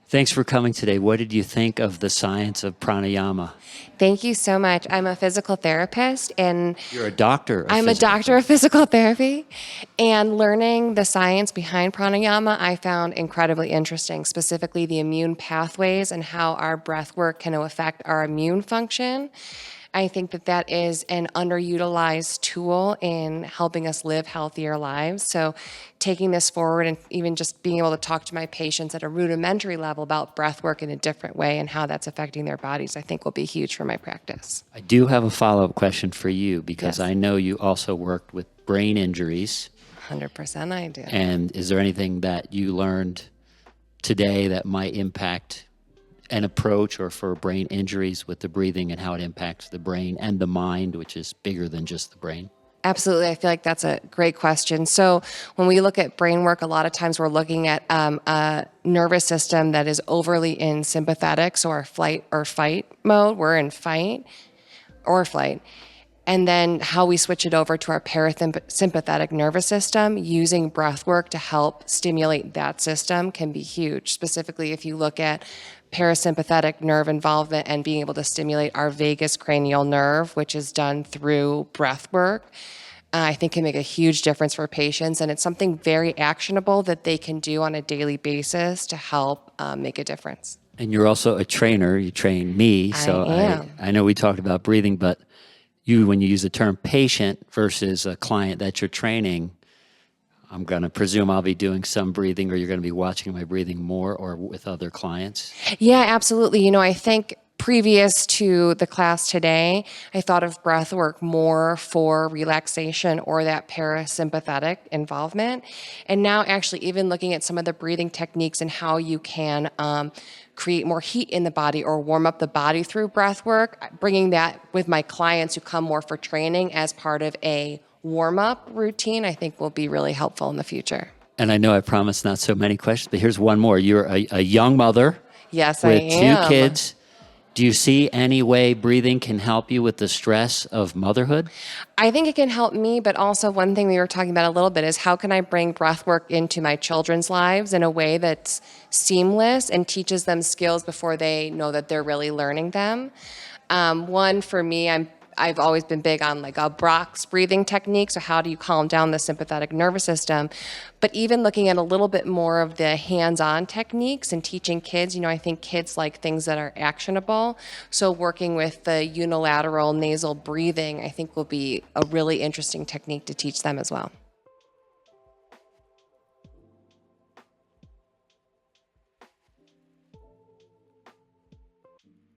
Thanks for coming today. What did you think of the science of pranayama? Thank you so much. I'm a physical therapist and You're a doctor of I'm a physical doctor of therapy. physical therapy. And learning the science behind pranayama, I found incredibly interesting, specifically the immune pathways and how our breath work can affect our immune function. I think that that is an underutilized tool in helping us live healthier lives. So, taking this forward and even just being able to talk to my patients at a rudimentary level about breath work in a different way and how that's affecting their bodies, I think will be huge for my practice. I do have a follow-up question for you because Yes, I know you also worked with brain injuries. 100% I do. And is there anything that you learned today that might impact an approach or for brain injuries with the breathing and how it impacts the brain and the mind, which is bigger than just the brain? Absolutely. I feel like that's a great question. So, when we look at brain work, a lot of times we're looking at a nervous system that is overly in sympathetic, so our flight or fight mode, we're in fight or flight. And then how we switch it over to our parasympathetic nervous system using breath work to help stimulate that system can be huge. Specifically, if you look at parasympathetic nerve involvement and being able to stimulate our vagus cranial nerve, which is done through breath work, I think can make a huge difference for patients. And it's something very actionable that they can do on a daily basis to help make a difference. And you're also a trainer. You train me. I So am. I know we talked about breathing, but when you use the term patient versus a client that you're training, I'm going to presume I'll be doing some breathing, or you're going to be watching my breathing more or with other clients. Yeah, absolutely. I think previous to the class today, I thought of breath work more for relaxation or that parasympathetic involvement. And now, actually, even looking at some of the breathing techniques and how you can create more heat in the body or warm up the body through breath work, bringing that with my clients who come more for training as part of a warm up routine, I think will be really helpful in the future. And I know I promised not so many questions, but here's one more. You're a young mother Yes, I with two am. kids. Do you see any way breathing can help you with the stress of motherhood? I think it can help me, but also one thing we were talking about a little bit is how can I bring breath work into my children's lives in a way that's seamless and teaches them skills before they know that they're really learning them. One for me, I've always been big on like a Brock's breathing technique. So how do you calm down the sympathetic nervous system? But even looking at a little bit more of the hands-on techniques and teaching kids, I think kids like things that are actionable. So working with the unilateral nasal breathing, I think will be a really interesting technique to teach them as well.